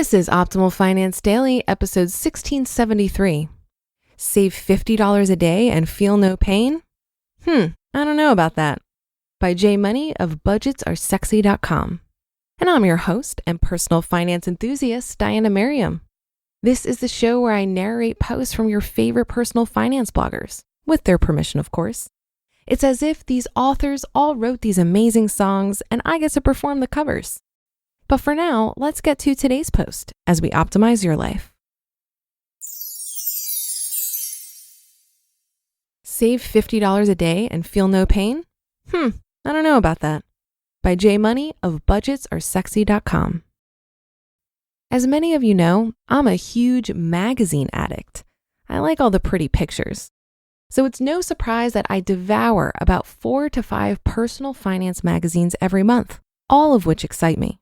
This is Optimal Finance Daily, episode 1673. Save $50 a day and feel no pain? I don't know about that. By J Money of budgetsaresexy.com. And I'm your host and personal finance enthusiast, Diana Merriam. This is the show where I narrate posts from your favorite personal finance bloggers, with their permission, of course. It's as if these authors all wrote these amazing songs and I get to perform the covers. But for now, let's get to today's post as we optimize your life. Save $50 a day and feel no pain? I don't know about that. By J Money of budgetsaresexy.com. As many of you know, I'm a huge magazine addict. I like all the pretty pictures. So it's no surprise that I devour about 4 to 5 personal finance magazines every month, all of which excite me.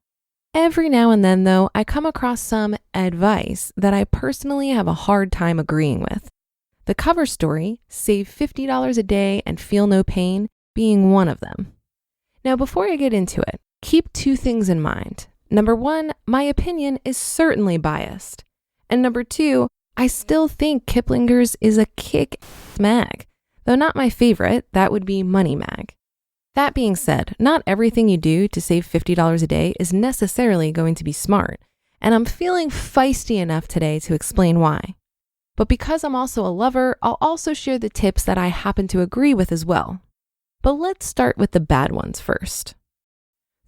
Every now and then, though, I come across some advice that I personally have a hard time agreeing with. The cover story, save $50 a day and feel no pain, being one of them. Now, before I get into it, keep 2 things in mind. Number 1, my opinion is certainly biased. And number 2, I still think Kiplinger's is a kick-ass mag, though not my favorite, that would be Money Mag. That being said, not everything you do to save $50 a day is necessarily going to be smart, and I'm feeling feisty enough today to explain why. But because I'm also a lover, I'll also share the tips that I happen to agree with as well. But let's start with the bad ones first.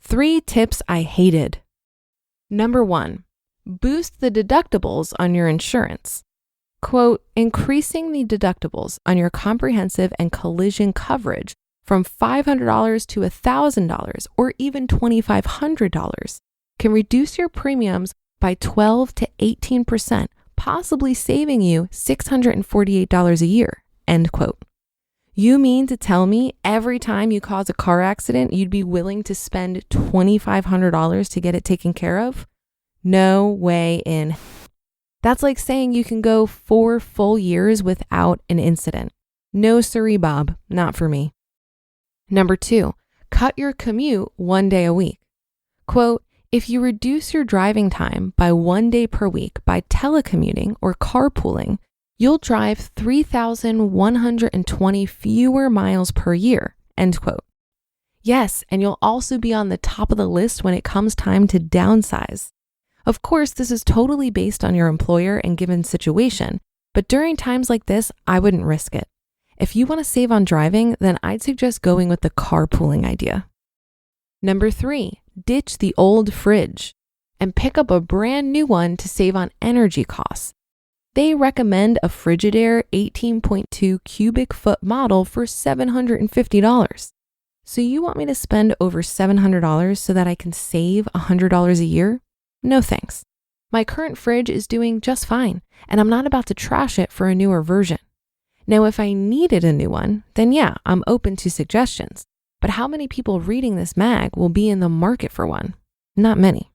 3 tips I hated. Number 1, boost the deductibles on your insurance. Quote, increasing the deductibles on your comprehensive and collision coverage from $500 to $1,000 or even $2,500 can reduce your premiums by 12 to 18%, possibly saving you $648 a year, end quote. You mean to tell me every time you cause a car accident, you'd be willing to spend $2,500 to get it taken care of? No way in. That's like saying you can go 4 full years without an incident. No siree, Bob, not for me. Number 2, cut your commute 1 day a week. Quote, if you reduce your driving time by 1 day per week by telecommuting or carpooling, you'll drive 3,120 fewer miles per year, end quote. Yes, and you'll also be on the top of the list when it comes time to downsize. Of course, this is totally based on your employer and given situation, but during times like this, I wouldn't risk it. If you want to save on driving, then I'd suggest going with the carpooling idea. Number 3, ditch the old fridge and pick up a brand new one to save on energy costs. They recommend a Frigidaire 18.2 cubic foot model for $750. So you want me to spend over $700 so that I can save $100 a year? No thanks. My current fridge is doing just fine, and I'm not about to trash it for a newer version. Now, if I needed a new one, then yeah, I'm open to suggestions. But how many people reading this mag will be in the market for one? Not many.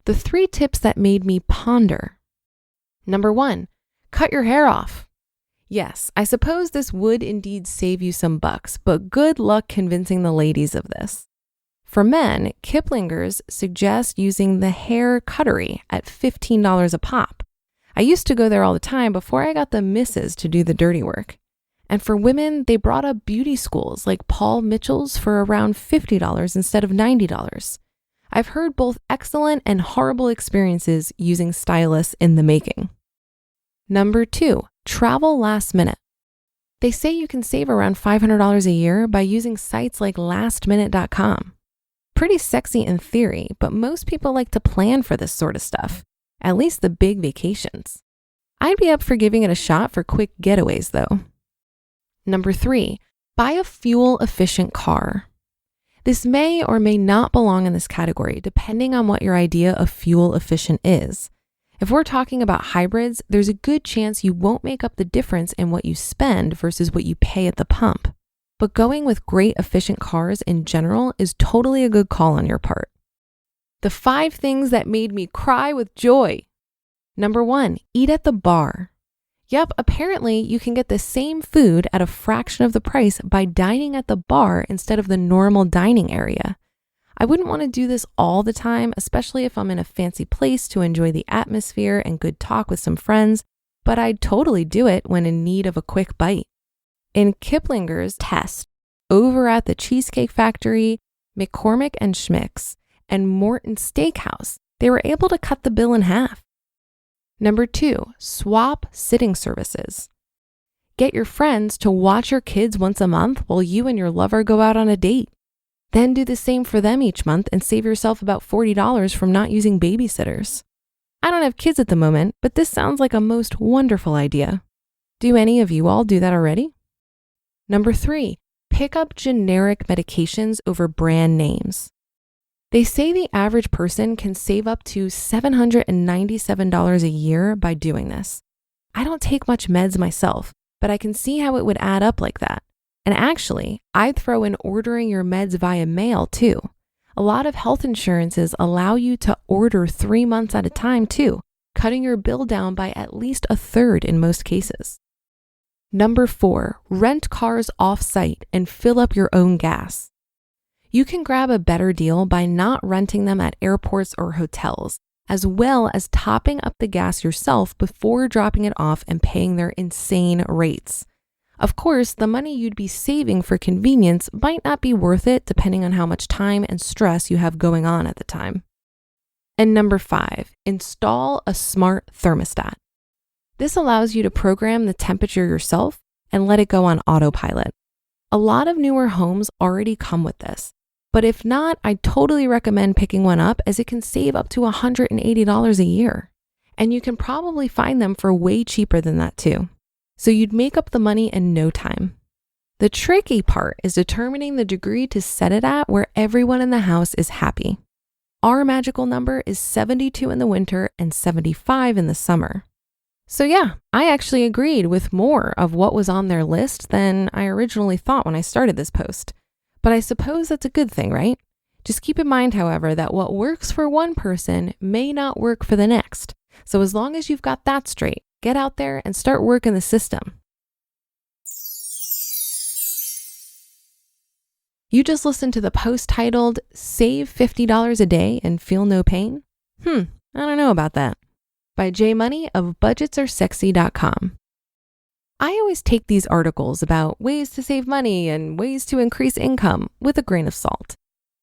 The 3 tips that made me ponder. Number 1, cut your hair off. Yes, I suppose this would indeed save you some bucks, but good luck convincing the ladies of this. For men, Kiplinger's suggests using the hair cuttery at $15 a pop. I used to go there all the time before I got the missus to do the dirty work. And for women, they brought up beauty schools like Paul Mitchell's for around $50 instead of $90. I've heard both excellent and horrible experiences using stylists in the making. Number 2, travel last minute. They say you can save around $500 a year by using sites like lastminute.com. Pretty sexy in theory, but most people like to plan for this sort of stuff. At least the big vacations. I'd be up for giving it a shot for quick getaways though. Number 3, buy a fuel-efficient car. This may or may not belong in this category depending on what your idea of fuel-efficient is. If we're talking about hybrids, there's a good chance you won't make up the difference in what you spend versus what you pay at the pump. But going with great efficient cars in general is totally a good call on your part. The 5 things that made me cry with joy. Number 1, eat at the bar. Yep, apparently you can get the same food at a fraction of the price by dining at the bar instead of the normal dining area. I wouldn't want to do this all the time, especially if I'm in a fancy place to enjoy the atmosphere and good talk with some friends, but I'd totally do it when in need of a quick bite. In Kiplinger's test, over at the Cheesecake Factory, McCormick and Schmick's, and Morton Steakhouse, they were able to cut the bill in half. Number 2, swap sitting services. Get your friends to watch your kids once a month while you and your lover go out on a date. Then do the same for them each month and save yourself about $40 from not using babysitters. I don't have kids at the moment, but this sounds like a most wonderful idea. Do any of you all do that already? Number 3, pick up generic medications over brand names. They say the average person can save up to $797 a year by doing this. I don't take much meds myself, but I can see how it would add up like that. And actually, I'd throw in ordering your meds via mail too. A lot of health insurances allow you to order 3 months at a time too, cutting your bill down by at least a third in most cases. Number 4, rent cars off-site and fill up your own gas. You can grab a better deal by not renting them at airports or hotels, as well as topping up the gas yourself before dropping it off and paying their insane rates. Of course, the money you'd be saving for convenience might not be worth it depending on how much time and stress you have going on at the time. And number 5, install a smart thermostat. This allows you to program the temperature yourself and let it go on autopilot. A lot of newer homes already come with this, but if not, I totally recommend picking one up as it can save up to $180 a year. And you can probably find them for way cheaper than that too. So you'd make up the money in no time. The tricky part is determining the degree to set it at where everyone in the house is happy. Our magical number is 72 in the winter and 75 in the summer. So yeah, I actually agreed with more of what was on their list than I originally thought when I started this post. But I suppose that's a good thing, right? Just keep in mind, however, that what works for one person may not work for the next. So as long as you've got that straight, get out there and start working the system. You just listened to the post titled, Save $50 a Day and Feel No Pain? I don't know about that. By J Money of budgetsaresexy.com. I always take these articles about ways to save money and ways to increase income with a grain of salt.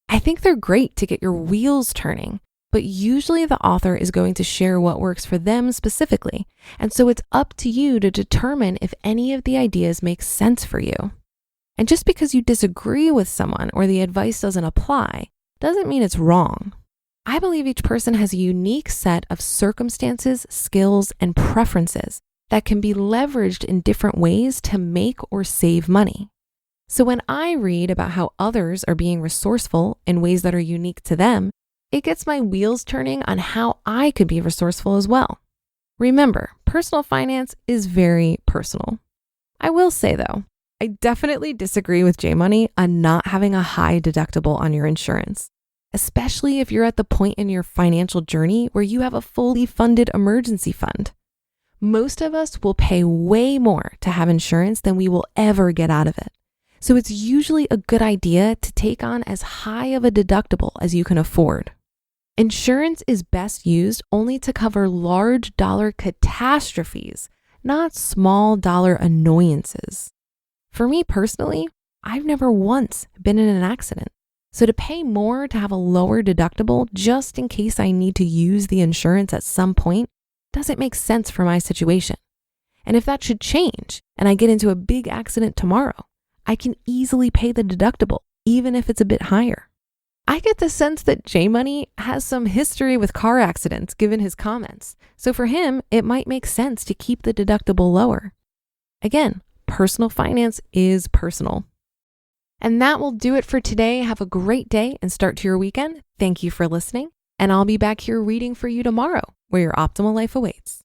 I think they're great to get your wheels turning, but usually the author is going to share what works for them specifically, and so it's up to you to determine if any of the ideas make sense for you. And just because you disagree with someone or the advice doesn't apply, doesn't mean it's wrong. I believe each person has a unique set of circumstances, skills, and preferences that can be leveraged in different ways to make or save money. So when I read about how others are being resourceful in ways that are unique to them, it gets my wheels turning on how I could be resourceful as well. Remember, personal finance is very personal. I will say though, I definitely disagree with J Money on not having a high deductible on your insurance, especially if you're at the point in your financial journey where you have a fully funded emergency fund. Most of us will pay way more to have insurance than we will ever get out of it. So it's usually a good idea to take on as high of a deductible as you can afford. Insurance is best used only to cover large dollar catastrophes, not small dollar annoyances. For me personally, I've never once been in an accident. So to pay more to have a lower deductible just in case I need to use the insurance at some point doesn't make sense for my situation. And if that should change and I get into a big accident tomorrow, I can easily pay the deductible, even if it's a bit higher. I get the sense that J Money has some history with car accidents given his comments. So for him, it might make sense to keep the deductible lower. Again, personal finance is personal. And that will do it for today. Have a great day and start to your weekend. Thank you for listening. And I'll be back here reading for you tomorrow, where your optimal life awaits.